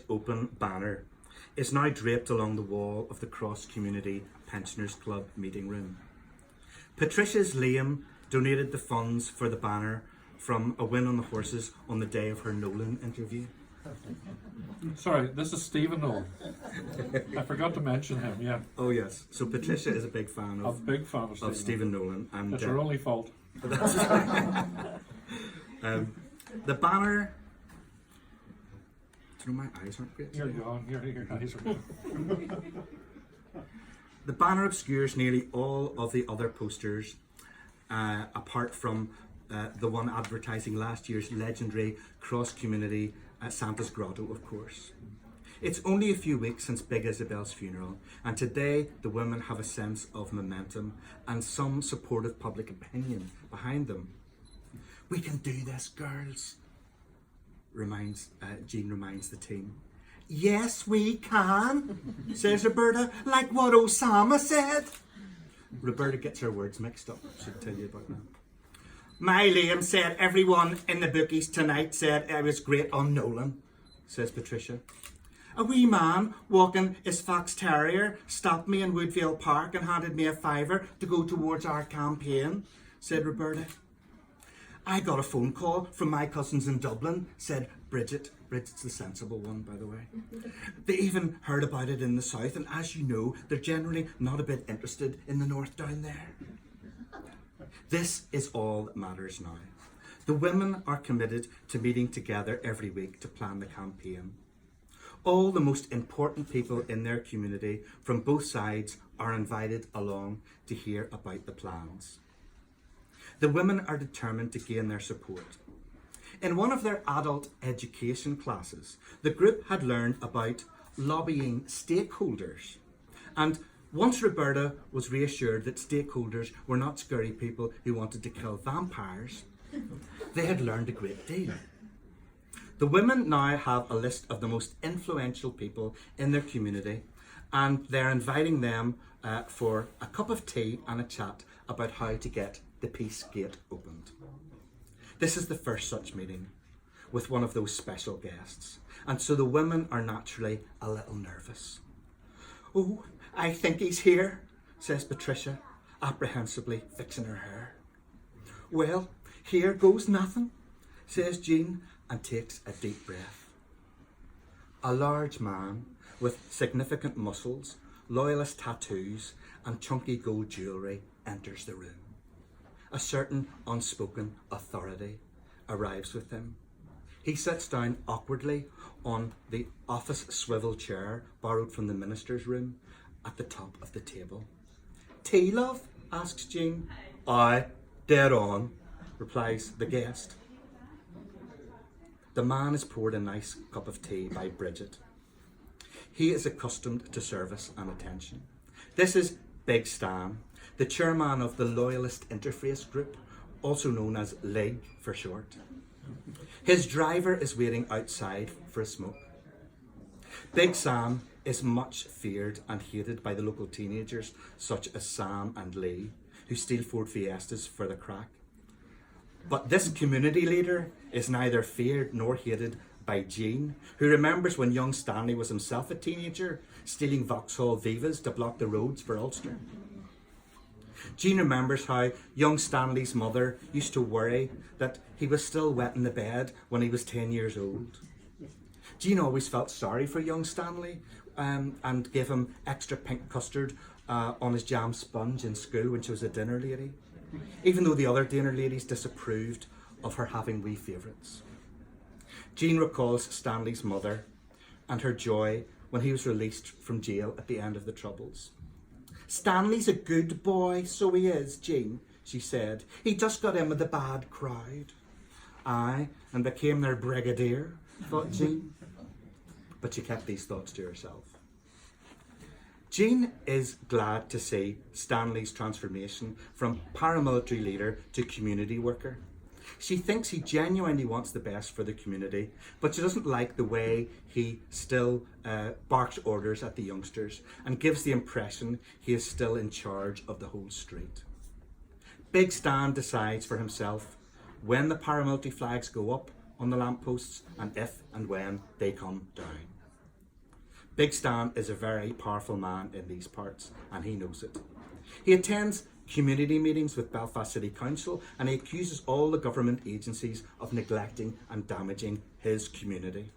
Open banner is now draped along the wall of the Cross Community Pensioners Club meeting room. Patricia's Liam donated the funds for the banner from a win on the horses on the day of her Nolan interview. Sorry, this is Stephen Nolan. I forgot to mention him, yeah. Oh yes, so Patricia is a big fan I'm a big fan of Stephen Nolan. And it's her only fault. The banner... Do you know my eyes aren't great? You're gone, your eyes are gone. The banner obscures nearly all of the other posters, apart from the one advertising last year's legendary Cross Community Santa's Grotto, of course. It's only a few weeks since Big Isabel's funeral, and today the women have a sense of momentum and some supportive public opinion behind them. We can do this, girls, Jean reminds the team. Yes, we can, says Roberta, like what Osama said. Roberta gets her words mixed up, she'll tell you about that. My Liam said everyone in the bookies tonight said I was great on Nolan, says Patricia. A wee man walking his fox terrier stopped me in Woodvale Park and handed me a fiver to go towards our campaign, said Roberta. I got a phone call from my cousins in Dublin, said Bridget. Bridget's the sensible one, by the way. They even heard about it in the south, and as you know, they're generally not a bit interested in the north down there. This is all that matters now. The women are committed to meeting together every week to plan the campaign. All the most important people in their community from both sides are invited along to hear about the plans. The women are determined to gain their support. In one of their adult education classes, the group had learned about lobbying stakeholders. And once Roberta was reassured that stakeholders were not scary people who wanted to kill vampires, they had learned a great deal. The women now have a list of the most influential people in their community, and they're inviting them for a cup of tea and a chat about how to get the Peace Gate opened. This is the first such meeting with one of those special guests, and so the women are naturally a little nervous. Oh, I think he's here, says Patricia, apprehensively fixing her hair. Well, here goes nothing, says Jean, and takes a deep breath. A large man with significant muscles, loyalist tattoos, and chunky gold jewellery enters the room. A certain unspoken authority arrives with him. He sits down awkwardly on the office swivel chair borrowed from the minister's room at the top of the table. Tea, love? Asks Jean. Aye, dead on, replies the guest. The man is poured a nice cup of tea by Bridget. He is accustomed to service and attention. This is Big Stan, the chairman of the Loyalist Interface Group, also known as LIG for short. His driver is waiting outside for a smoke. Big Sam is much feared and hated by the local teenagers such as Sam and Lee, who steal Ford Fiestas for the crack. But this community leader is neither feared nor hated by Jean, who remembers when young Stanley was himself a teenager, stealing Vauxhall Vivas to block the roads for Ulster. Jean remembers how young Stanley's mother used to worry that he was still wet in the bed when he was 10 years old. Jean always felt sorry for young Stanley and gave him extra pink custard on his jam sponge in school when she was a dinner lady, even though the other dinner ladies disapproved of her having wee favourites. Jean recalls Stanley's mother and her joy when he was released from jail at the end of the Troubles. Stanley's a good boy, so he is, Jean, she said. He just got in with the bad crowd. Aye, and became their brigadier, thought Jean. But she kept these thoughts to herself. Jean is glad to see Stanley's transformation from paramilitary leader to community worker. She thinks he genuinely wants the best for the community, but she doesn't like the way he still barks orders at the youngsters and gives the impression he is still in charge of the whole street. Big Stan decides for himself when the paramilitary flags go up on the lampposts and if and when they come down. Big Stan is a very powerful man in these parts, and he knows it. He attends community meetings with Belfast City Council, and he accuses all the government agencies of neglecting and damaging his community.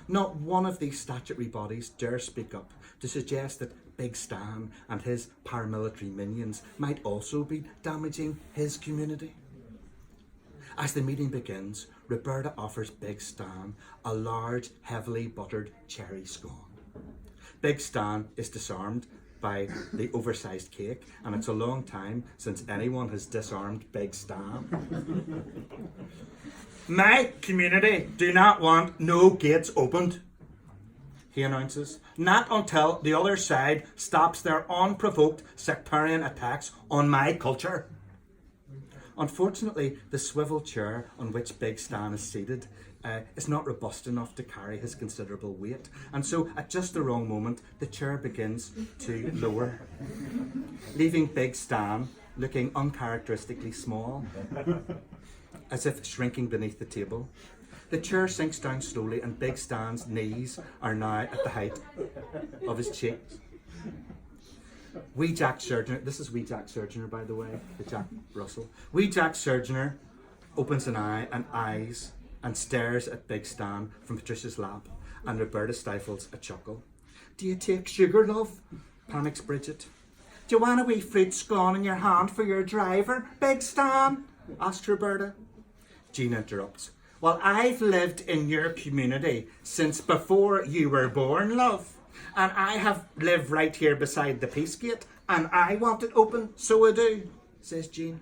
Not one of these statutory bodies dare speak up to suggest that Big Stan and his paramilitary minions might also be damaging his community. As the meeting begins, Roberta offers Big Stan a large, heavily buttered cherry scone. Big Stan is disarmed by the oversized cake, and it's a long time since anyone has disarmed Big Stan. My community do not want no gates opened, he announces, not until the other side stops their unprovoked sectarian attacks on my culture. Unfortunately, the swivel chair on which Big Stan is seated is not robust enough to carry his considerable weight, and so at just the wrong moment the chair begins to lower, leaving Big Stan looking uncharacteristically small, as if shrinking beneath the table. The chair sinks down slowly, and Big Stan's knees are now at the height of his cheeks. Wee Jack Surgeoner, this is Wee Jack Surgeoner, by the way, the Jack Russell. Wee Jack Surgeoner opens an eye and eyes and stares at Big Stan from Patricia's lap, and Roberta stifles a chuckle. Do you take sugar, love? Panics Bridget. Do you want a wee fruit scone in your hand for your driver, Big Stan? Asks Roberta. Jean interrupts. Well, I've lived in your community since before you were born, love. And I have lived right here beside the Peace Gate, and I want it open, so I do, says Jean.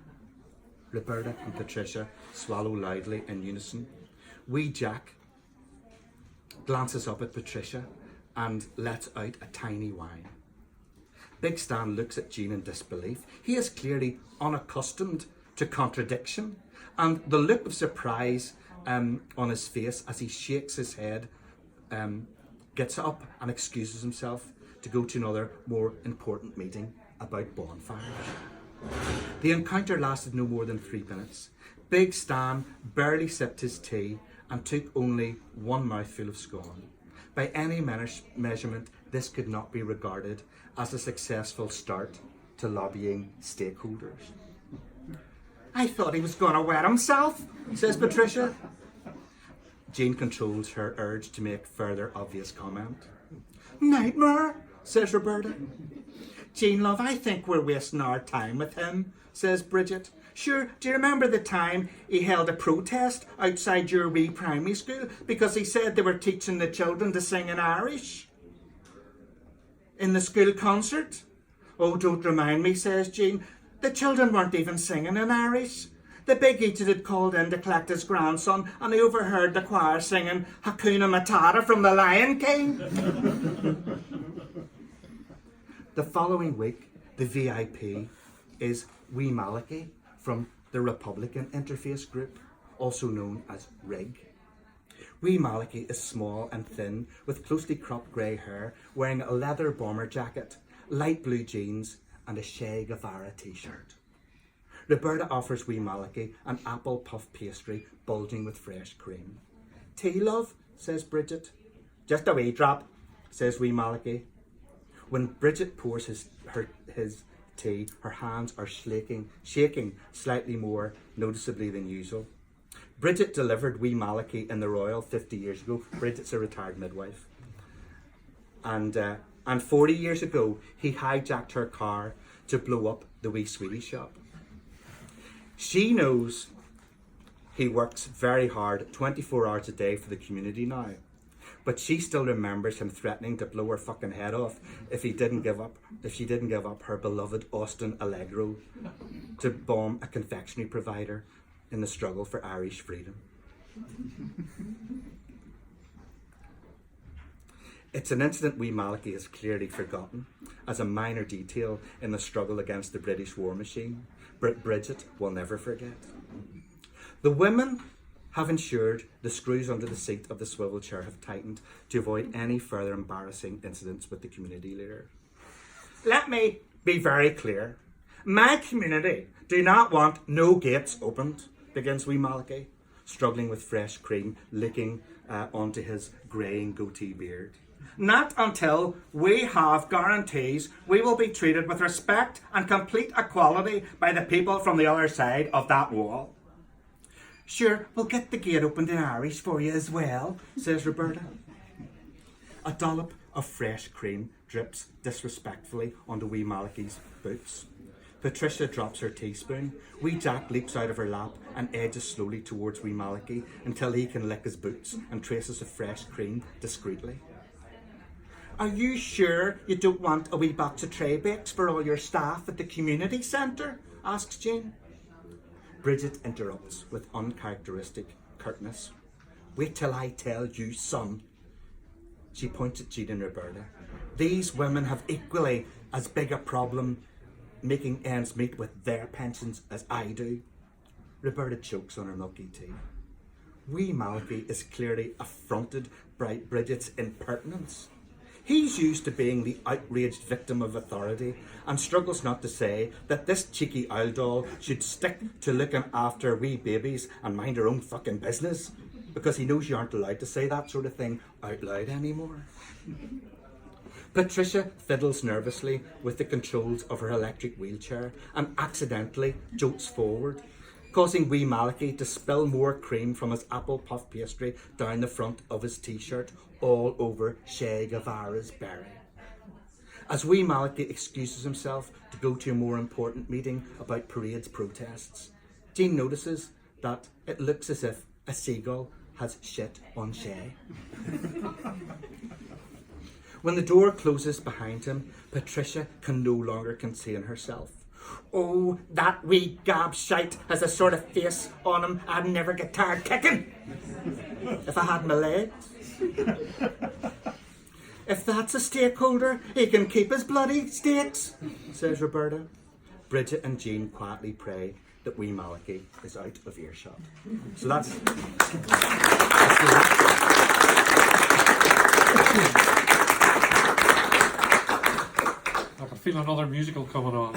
Roberta and Patricia swallow loudly in unison. Wee Jack glances up at Patricia and lets out a tiny whine. Big Stan looks at Jean in disbelief. He is clearly unaccustomed to contradiction, and the look of surprise on his face as he shakes his head gets up and excuses himself to go to another more important meeting about bonfires. The encounter lasted no more than 3 minutes. Big Stan barely sipped his tea and took only one mouthful of scone. By any measurement, this could not be regarded as a successful start to lobbying stakeholders. I thought he was going to wet himself, says Patricia. Jean controls her urge to make further obvious comment. Nightmare, says Roberta. Jean, love, I think we're wasting our time with him, says Bridget. Sure, do you remember the time he held a protest outside your wee primary school because he said they were teaching the children to sing in Irish? In the school concert? Oh, don't remind me, says Jean. The children weren't even singing in Irish. The big idiot had called in to collect his grandson, and he overheard the choir singing Hakuna Matata from the Lion King. The following week, the VIP is Wee Malachi from the Republican Interface Group, also known as RIG. Wee Malachi is small and thin, with closely cropped grey hair, wearing a leather bomber jacket, light blue jeans, and a Che Guevara t-shirt. Roberta offers Wee Malachi an apple puff pastry bulging with fresh cream. Tea, love, says Bridget. Just a wee drop, says Wee Malachi. When Bridget pours his tea, her hands are shaking slightly more noticeably than usual. Bridget delivered Wee Malachi in the Royal 50 years ago. Bridget's a retired midwife. And 40 years ago, he hijacked her car to blow up the wee sweetie shop. She knows he works very hard, 24 hours a day for the community now. But she still remembers him threatening to blow her fucking head off if she didn't give up her beloved Austin Allegro to bomb a confectionery provider in the struggle for Irish freedom. It's an incident Wee Malachi has clearly forgotten as a minor detail in the struggle against the British war machine. Bridget will never forget. The women have ensured the screws under the seat of the swivel chair have tightened to avoid any further embarrassing incidents with the community leader. Let me be very clear. My community do not want no gates opened, begins Wee Malachi, struggling with fresh cream licking onto his greying goatee beard. Not until we have guarantees we will be treated with respect and complete equality by the people from the other side of that wall. Sure, we'll get the gate opened in Irish for you as well, says Roberta. A dollop of fresh cream drips disrespectfully onto wee Malachy's boots. Patricia drops her teaspoon. Wee Jack leaps out of her lap and edges slowly towards wee Malachy until he can lick his boots and traces the fresh cream discreetly. Are you sure you don't want a wee box of tray bakes for all your staff at the community centre? Asks Jane. Bridget interrupts with uncharacteristic curtness. Wait till I tell you, son. She points at Jean and Roberta. These women have equally as big a problem making ends meet with their pensions as I do. Roberta chokes on her milky tea. Wee Malachy is clearly affronted by Bridget's impertinence. He's used to being the outraged victim of authority and struggles not to say that this cheeky owl doll should stick to looking after wee babies and mind her own fucking business, because he knows you aren't allowed to say that sort of thing out loud anymore. Patricia fiddles nervously with the controls of her electric wheelchair and accidentally jolts forward, causing wee Malachy to spill more cream from his apple puff pastry down the front of his t-shirt all over Che Guevara's berry. As wee Malachy excuses himself to go to a more important meeting about Parade's protests, Jean notices that it looks as if a seagull has shit on Che. When the door closes behind him, Patricia can no longer contain herself. Oh, that wee gab shite has a sort of face on him I'd never get tired kicking if I had my legs. If that's a stakeholder, he can keep his bloody stakes, says Roberta. Bridget and Jean quietly pray that wee Malachy is out of earshot. So that's I can feel another musical coming on.